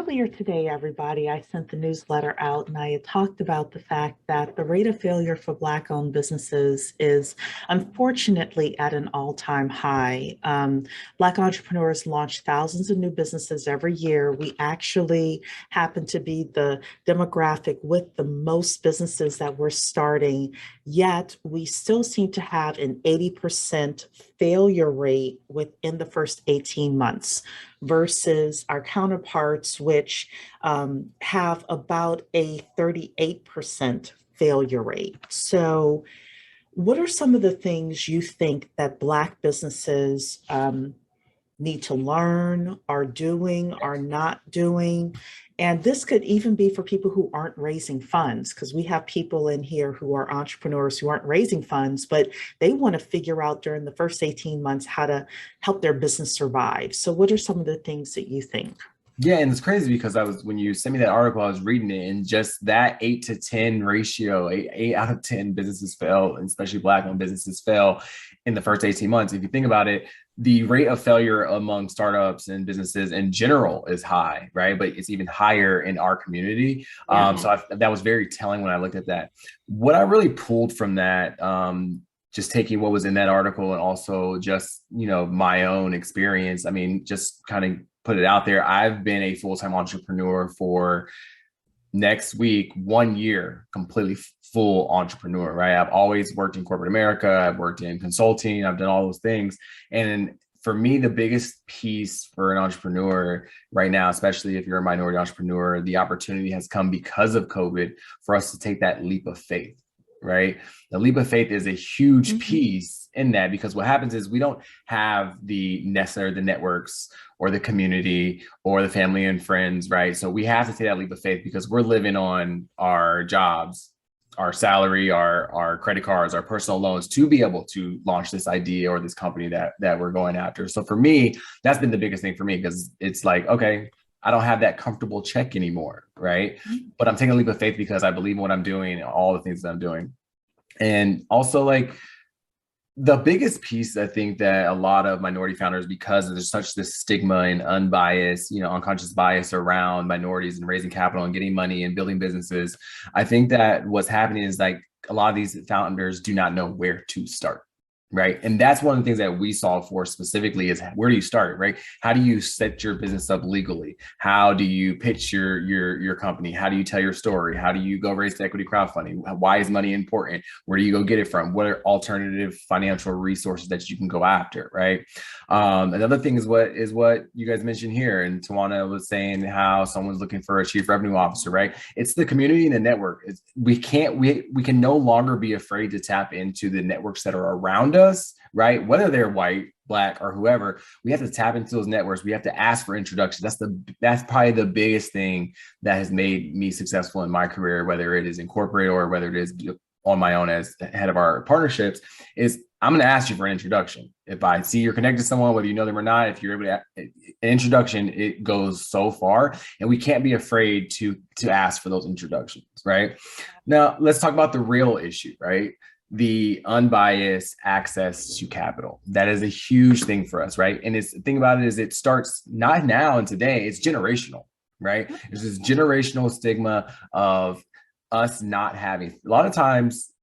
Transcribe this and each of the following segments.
earlier today, everybody, I sent the newsletter out and I had talked about the fact that the rate of failure for Black-owned businesses is unfortunately at an all-time high. Black entrepreneurs launch thousands of new businesses every year. We actually happen to be the demographic with the most businesses that we're starting, yet we still seem to have an 80% failure rate within the first 18 months versus our counterparts, which have about a 38% failure rate. So, what are some of the things you think that Black businesses need to learn, are doing, are not doing? And this could even be for people who aren't raising funds, because we have people in here who are entrepreneurs who aren't raising funds, but they want to figure out during the first 18 months how to help their business survive. So, what are some of the things that you think? Yeah, and it's crazy because when you sent me that article, I was reading it, and just that 8 to 10 ratio, eight out of 10 businesses fail, and especially Black-owned businesses fail in the first 18 months. If you think about it, the rate of failure among startups and businesses in general is high, right? But it's even higher in our community. Yeah. That was very telling when I looked at that. What I really pulled from that, just taking what was in that article and also just, my own experience. I mean, just kind of put it out there. I've been a full-time entrepreneur for next week, 1 year, completely full entrepreneur, right? I've always worked in corporate America. I've worked in consulting. I've done all those things. And for me, the biggest piece for an entrepreneur right now, especially if you're a minority entrepreneur, the opportunity has come because of COVID for us to take that leap of faith, right? The leap of faith is a huge piece in that, because what happens is we don't have the networks or the community or the family and friends, right? So we have to take that leap of faith because we're living on our jobs, our salary, our credit cards, our personal loans to be able to launch this idea or this company that we're going after. So for me, that's been the biggest thing for me, because it's like, okay, I don't have that comfortable check anymore, right? But I'm taking a leap of faith because I believe in what I'm doing, all the things that I'm doing. And also, like, the biggest piece, I think, that a lot of minority founders, because there's such this stigma and unbiased, unconscious bias around minorities and raising capital and getting money and building businesses, I think that what's happening is, like, a lot of these founders do not know where to start. Right. And that's one of the things that we solve for specifically is, where do you start? Right. How do you set your business up legally? How do you pitch your company? How do you tell your story? How do you go raise equity crowdfunding? Why is money important? Where do you go get it from? What are alternative financial resources that you can go after? Right. Another thing is what you guys mentioned here. And Tawana was saying how someone's looking for a chief revenue officer. Right. It's the community and the network. We can no longer be afraid to tap into the networks that are around us, right? Whether they're white, Black, or whoever, we have to tap into those networks. We have to ask for introductions. That's probably the biggest thing that has made me successful in my career, whether it is in corporate or whether it is on my own as head of our partnerships, is I'm going to ask you for an introduction. If I see you're connected to someone, whether you know them or not, if you're able to, an introduction, it goes so far, and we can't be afraid to ask for those introductions, right? Now, let's talk about the real issue, right? The unbiased access to capital. That is a huge thing for us, right? And the thing about it is, it starts not now and today, it's generational, right? There's this generational stigma of us not having. A lot of times,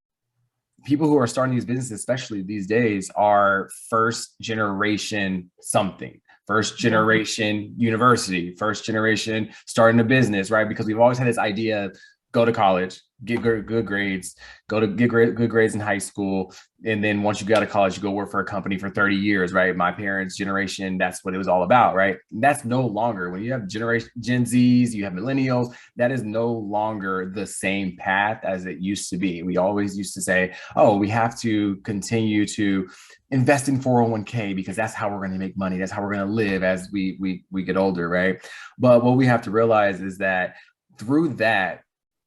people who are starting these businesses, especially these days, are first generation something. First generation university, first generation starting a business, right? Because we've always had this idea: go to college, get good grades, get good grades in high school. And then once you go out of college, you go work for a company for 30 years, right? My parents' generation, that's what it was all about, right? And that's no longer. When you have generation Gen Zs, you have millennials, that is no longer the same path as it used to be. We always used to say, oh, we have to continue to invest in 401k because that's how we're going to make money. That's how we're going to live as we get older, right? But what we have to realize is that through that,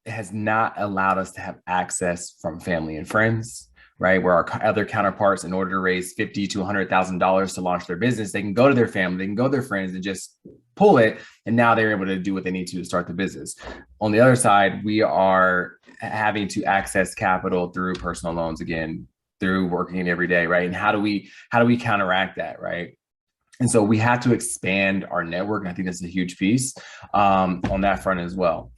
it has not allowed us to have access from family and friends, right? Where our other counterparts, in order to raise $50,000 to $100,000 to launch their business, they can go to their family, they can go to their friends and just pull it. And now they're able to do what they need to start the business. On the other side, we are having to access capital through personal loans again, through working every day, right? And how do we counteract that, right? And so we have to expand our network. And I think that's a huge piece on that front as well.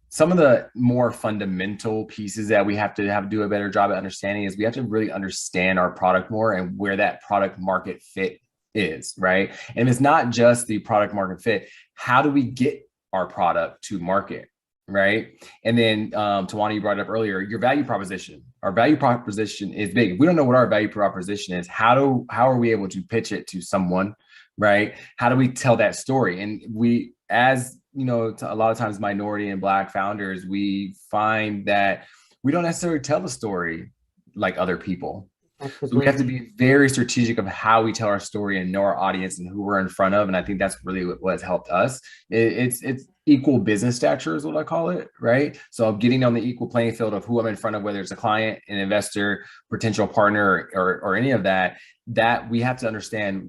Some of the more fundamental pieces that we have to do a better job at understanding is we have to really understand our product more and where that product market fit is, right? And it's not just the product market fit. How do we get our product to market? Right. And then Tawana, you brought it up earlier, your value proposition. Our value proposition is big. If we don't know what our value proposition is, how are we able to pitch it to someone? Right. How do we tell that story? And we, as you know, a lot of times minority and Black founders, we find that we don't necessarily tell the story like other people. So we have to be very strategic of how we tell our story and know our audience and who we're in front of. And I think that's really what has helped us. It's equal business stature is what I call it, right? So getting on the equal playing field of who I'm in front of, whether it's a client, an investor, potential partner, or any of that, that we have to understand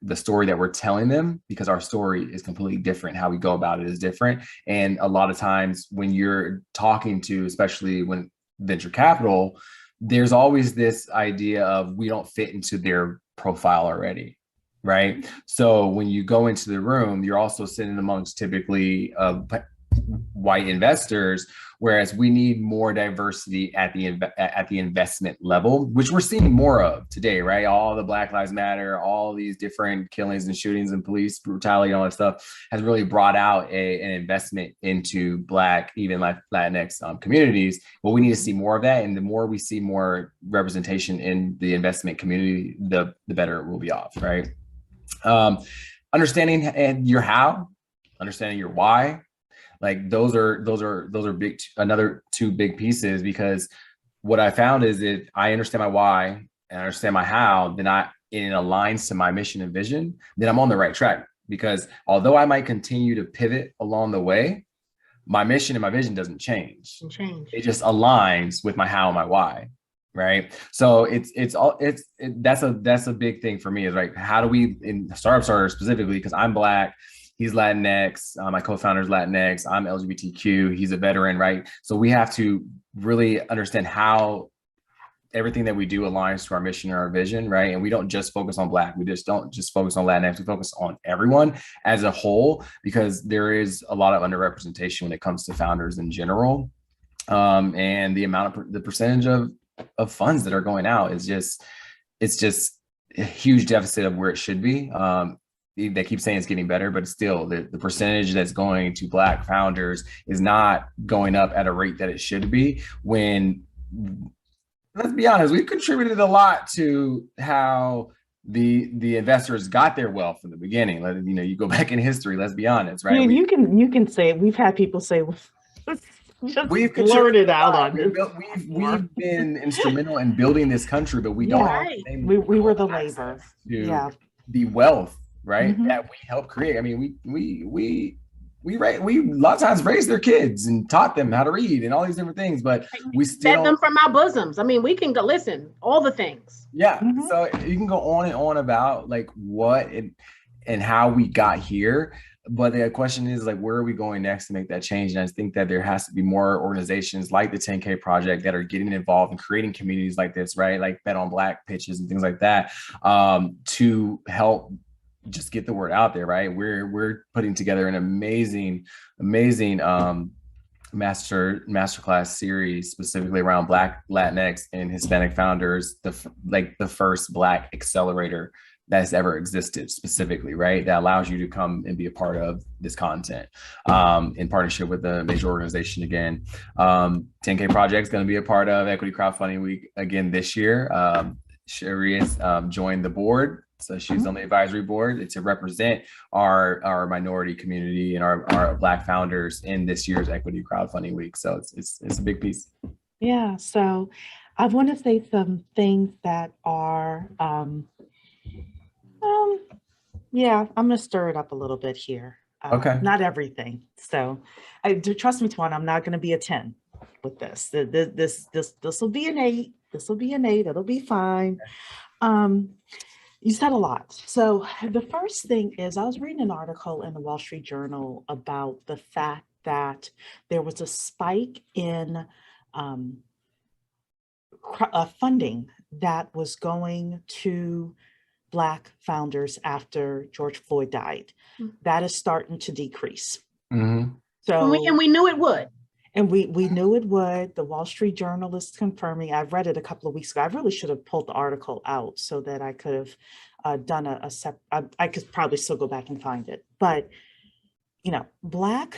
the story that we're telling them, because our story is completely different. How we go about it is different. And a lot of times when you're talking to, especially when venture capital, there's always this idea of we don't fit into their profile already, right? So when you go into the room, you're also sitting amongst typically white investors, whereas we need more diversity at the investment level, which we're seeing more of today, right? All the Black Lives Matter, all these different killings and shootings and police brutality and all that stuff has really brought out an investment into Black, even Latinx communities. But we need to see more of that, and the more we see more representation in the investment community, the better it will be off, right? Understanding your how, understanding your why. Like those are big, another two big pieces, because what I found is that I understand my why and I understand my how, then it aligns to my mission and vision, then I'm on the right track. Because although I might continue to pivot along the way, my mission and my vision doesn't change. It just aligns with my how and my why. Right. So that's a big thing for me, is right. How do we, in Startup Starter specifically, because I'm Black, he's Latinx, my co-founder is Latinx, I'm LGBTQ, he's a veteran, right? So we have to really understand how everything that we do aligns to our mission or our vision, right? And we don't just focus on Black, we just don't just focus on Latinx, we focus on everyone as a whole, because there is a lot of underrepresentation when it comes to founders in general. And the percentage of funds that are going out is just, it's just a huge deficit of where it should be. They keep saying it's getting better, but still the percentage that's going to Black founders is not going up at a rate that it should be, when, let's be honest, we've contributed a lot to how the investors got their wealth from the beginning. You go back in history, let's be honest, right? You can say it. We've had people say, we've blurted out on this. We've been instrumental in building this country, but we don't. We were the labor. The wealth, right? Mm-hmm. That we helped create. I mean, we a lot of times raised their kids and taught them how to read and all these different things, but we still fed them from our bosoms. I mean, we can go listen, all the things. Yeah. Mm-hmm. So you can go on and on about like what and how we got here. But the question is, like, where are we going next to make that change? And I think that there has to be more organizations like the 10K Project that are getting involved and creating communities like this, right? Like Bet on Black pitches and things like that, to help just get the word out there, right? We're putting together an amazing masterclass series specifically around Black, Latinx, and Hispanic founders, the first Black accelerator that's ever existed specifically, right? That allows you to come and be a part of this content in partnership with a major organization again. 10K Project is going to be a part of Equity Crowdfunding Week again this year. Sherry has joined the board. So she's on the advisory board to represent our minority community and our Black founders in this year's Equity Crowdfunding Week. So it's a big piece. Yeah. So I want to say some things that are, I'm going to stir it up a little bit here. Okay. Not everything. So trust me, Twan, I'm not going to be a 10 with this. This will be an 8. This will be an 8. It'll be fine. You said a lot. So the first thing is, I was reading an article in the Wall Street Journal about the fact that there was a spike in funding that was going to Black founders after George Floyd died. That is starting to decrease. Mm-hmm. So, and we knew it would. And we knew it would. The Wall Street Journal is confirming. I've read it a couple of weeks ago. I really should have pulled the article out so that I could have done I could probably still go back and find it. But, you know, Black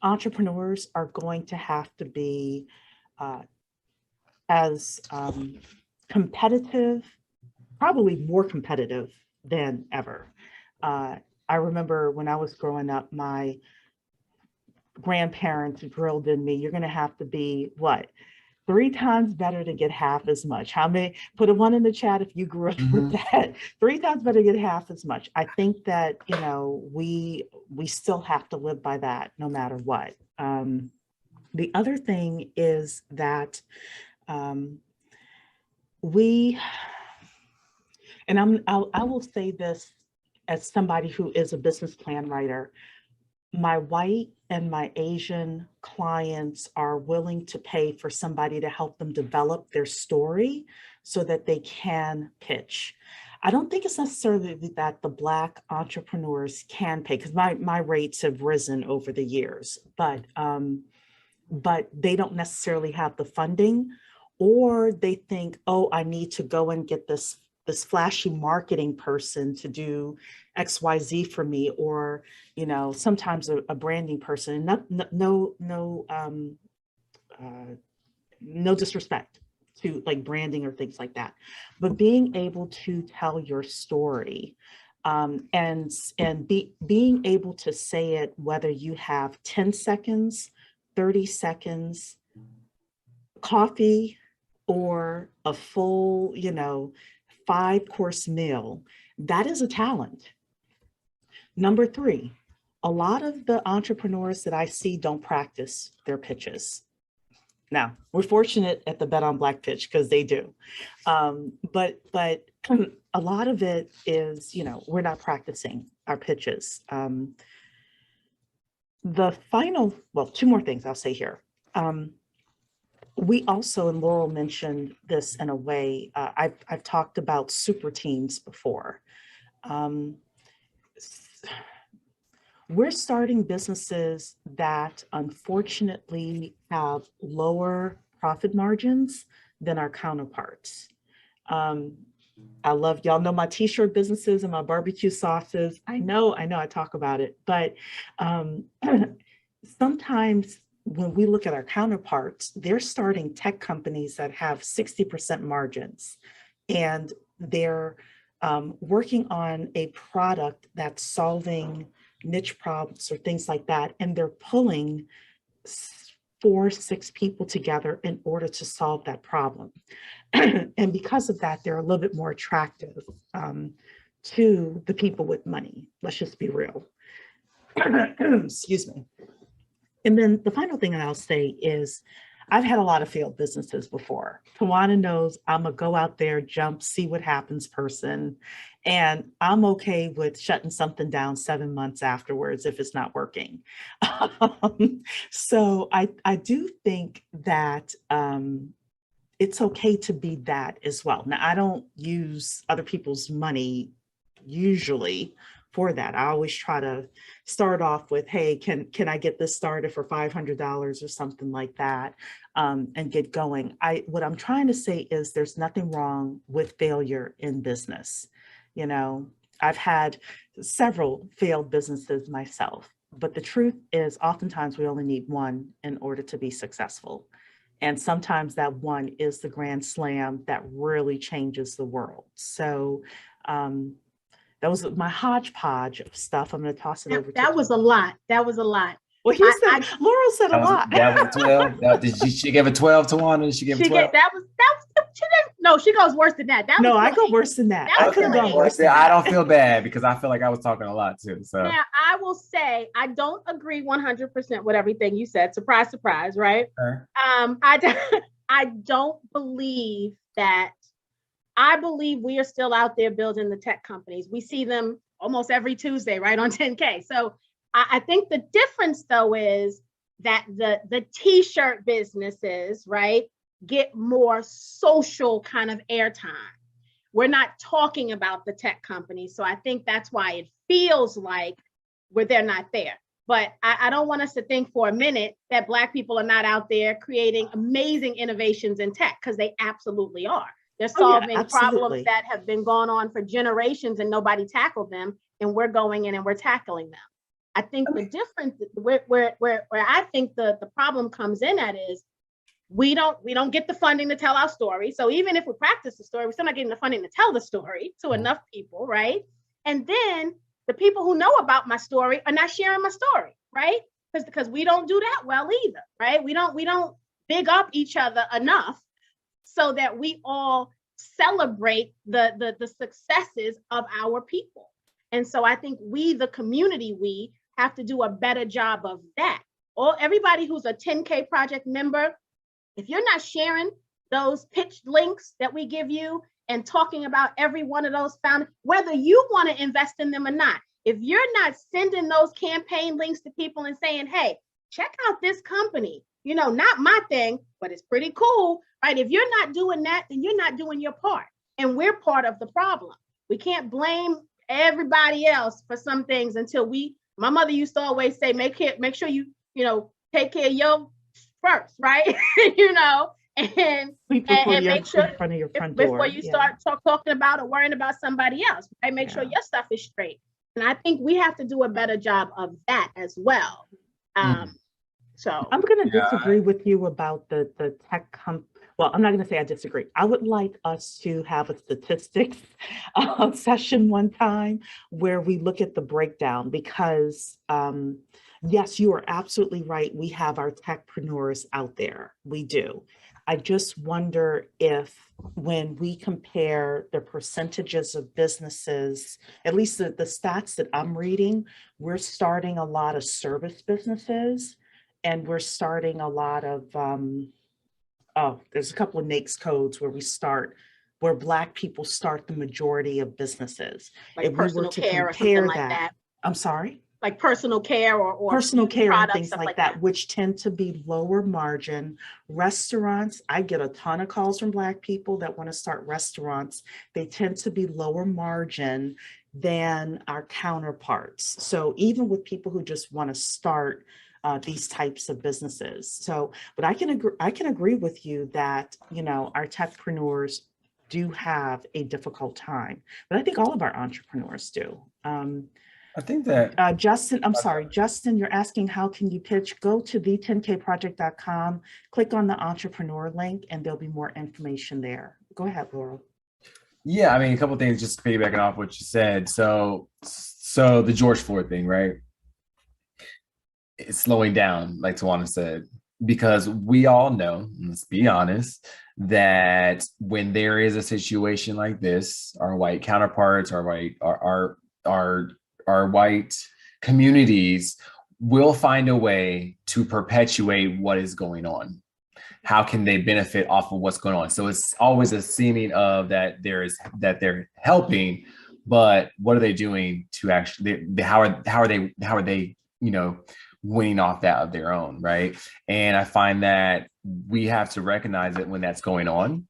entrepreneurs are going to have to be as competitive, probably more competitive than ever. I remember when I was growing up, my grandparents drilled in me, you're going to have to be what? 3 times better to get half as much. How many? Put a 1 in the chat if you grew up with that. 3 times better to get half as much. I think that, you know, we still have to live by that no matter what. The other thing is that I will say this as somebody who is a business plan writer, my white and my Asian clients are willing to pay for somebody to help them develop their story so that they can pitch. I don't think it's necessarily that the Black entrepreneurs can pay, because my rates have risen over the years, but they don't necessarily have the funding, or they think, oh, I need to go and get this flashy marketing person to do XYZ for me, or, you know, sometimes a branding person. No disrespect to like branding or things like that, but being able to tell your story, and being able to say it, whether you have 10 seconds, 30 seconds, coffee, or a full, you know, 5-course meal, that is a talent. Number 3, a lot of the entrepreneurs that I see don't practice their pitches. Now, we're fortunate at the Bet on Black pitch because they do. But a lot of it is, you know, we're not practicing our pitches. The final, well, 2 more things I'll say here. We also, and Laurel mentioned this in a way, I've talked about super teams before. We're starting businesses that unfortunately have lower profit margins than our counterparts. I love, y'all know my t-shirt businesses and my barbecue sauces. I know I talk about it, but sometimes when we look at our counterparts, they're starting tech companies that have 60% margins, and they're working on a product that's solving niche problems or things like that, and they're pulling 4, 6 people together in order to solve that problem. And because of that, they're a little bit more attractive to the people with money. Let's just be real. Excuse me. And then the final thing that I'll say is, I've had a lot of failed businesses before. Tawana knows I'm a go out there, jump, see what happens person. And I'm okay with shutting something down 7 months afterwards if it's not working. So I do think that it's okay to be that as well. Now, I don't use other people's money usually for that. I always try to start off with, hey, can I get this started for $500 or something like that, and get going. What I'm trying to say is there's nothing wrong with failure in business. You know, I've had several failed businesses myself, but the truth is oftentimes we only need one in order to be successful. And sometimes that one is the grand slam that really changes the world. So that was my hodgepodge of stuff. I'm going to toss it over to that was a lot. That was a lot. Well, Laurel said a lot. That was 12. She gave a 12 to one, and she gave 12. She didn't. No, she goes worse than that. No, I go worse than that. I could have gone worse than that. I don't feel bad because I feel like I was talking a lot too. So now I will say I don't agree 100% with everything you said. Surprise, surprise, right? Sure. I don't believe that. I believe we are still out there building the tech companies. We see them almost every Tuesday, right, on 10K. So I think the difference, though, is that the t-shirt businesses, right, get more social kind of airtime, we're not talking about the tech companies. So I think that's why it feels like they're not there. But I don't want us to think for a minute that Black people are not out there creating amazing innovations in tech, because they absolutely are. They're solving problems that have been going on for generations and nobody tackled them. And we're going in and we're tackling them. I think the difference where I think the problem comes in at is we don't get the funding to tell our story. So even if we practice the story, we're still not getting the funding to tell the story to enough people, right? And then the people who know about my story are not sharing my story, right? Because we don't do that well either, right? We don't big up each other enough so that we all celebrate the successes of our people. And so I think we, the community, we have to do a better job of that. Everybody who's a 10K project member, if you're not sharing those pitch links that we give you and talking about every one of those founders, whether you want to invest in them or not, if you're not sending those campaign links to people and saying, hey, check out this company, not my thing, but it's pretty cool, right? If you're not doing that, then you're not doing your part. And we're part of the problem. We can't blame everybody else for some things until my mother used to always say, make sure you take care of your first, right? And make sure in front of your front door before you start talking about or worrying about somebody else, right? Make sure your stuff is straight. And I think we have to do a better job of that as well. So I'm going to disagree with you about the tech well, I'm not going to say I disagree. I would like us to have a statistics session one time where we look at the breakdown, because yes, you are absolutely right. We have our techpreneurs out there. We do. I just wonder if when we compare the percentages of businesses, at least the stats that I'm reading, we're starting a lot of service businesses, and we're starting a lot of, there's a couple of NAICS codes where Black people start the majority of businesses. Like if personal we were to care compare or something like that. I'm sorry? Like personal care or personal care and products, things like that, which tend to be lower margin. Restaurants, I get a ton of calls from Black people that want to start restaurants. They tend to be lower margin than our counterparts. So even with people who just want to start these types of businesses. So, but I can agree with you that, our techpreneurs do have a difficult time, but I think all of our entrepreneurs do. I think that Justin, I'm sorry, Justin, you're asking how can you pitch? Go to the10kproject.com, click on the entrepreneur link, and there'll be more information there. Go ahead, Laurel. Yeah, I mean, a couple of things just piggybacking off what you said. So the George Floyd thing, right? It's slowing down, like Tawana said, because we all know, let's be honest, that when there is a situation like this, our white counterparts, our white communities will find a way to perpetuate what is going on. How can they benefit off of what's going on? So it's always a seeming of that they're helping, but what are they doing to actually? How are they winning off that of their own, right? And I find that we have to recognize it when that's going on,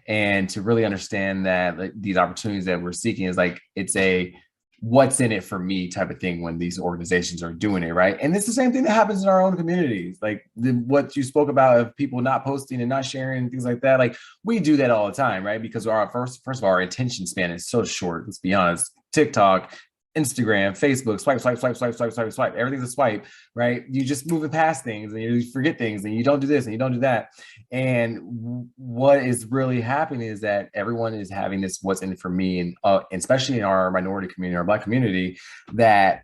and to really understand that these opportunities that we're seeking is it's a what's in it for me type of thing when these organizations are doing it, right? And it's the same thing that happens in our own communities, what you spoke about of people not posting and not sharing and things like that. We do that all the time, right? Because our first of all, our attention span is so short. Let's be honest. TikTok, Instagram, Facebook, swipe. Everything's a swipe, right? You just moving past things and you forget things and you don't do this and you don't do that. And what is really happening is that everyone is having this what's in it for me, and especially in our minority community, our Black community, that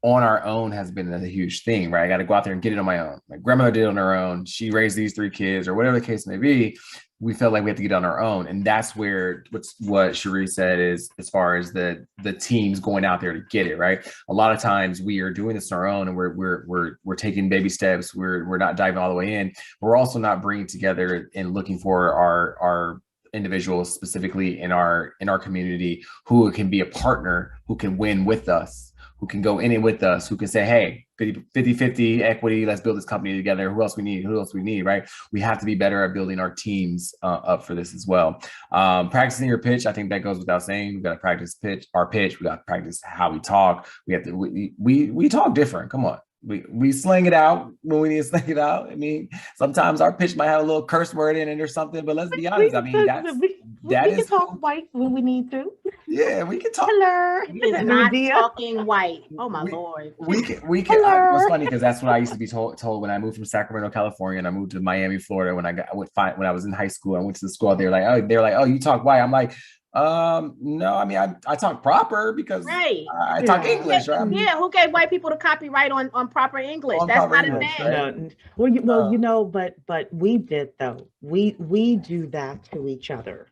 on our own has been a huge thing, right? I got to go out there and get it on my own. My grandmother did it on her own. She raised these 3 kids, or whatever the case may be. We felt like we have to get on our own. And that's where what Cherie said is, as far as the teams going out there to get it, right? A lot of times we are doing this on our own, and we're taking baby steps. We're not diving all the way in. We're also not bringing together and looking for our individuals specifically in our community who can be a partner, who can win with us, who can go in it with us, who can say, hey, 50-50 equity, let's build this company together. Who else we need, right? We have to be better at building our teams up for this as well. Practicing your pitch, I think that goes without saying. We've got to practice our pitch. We got to practice how we talk. We have to, we talk different. Come on. We sling it out when we need to sling it out. I mean, sometimes our pitch might have a little curse word in it or something, but let's be honest. I mean, we can talk white when we need to. Yeah, we can talk. Hello. He is not talking white. Oh my Lord. We can. It was funny because that's what I used to be told when I moved from Sacramento, California, and I moved to Miami, Florida. When I was in high school, I went to the school. They're like, oh, you talk white. I'm like, no, I mean, I talk proper because I talk English, right? Yeah, who gave white people the copyright on proper English? That's not a thing. Right? But we did though. We do that to each other.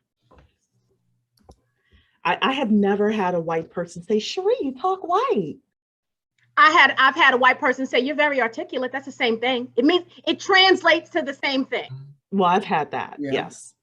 I have never had a white person say, Cherie, you talk white. I've had a white person say, you're very articulate. That's the same thing. It means it translates to the same thing. Well, I've had that. Yeah. Yes.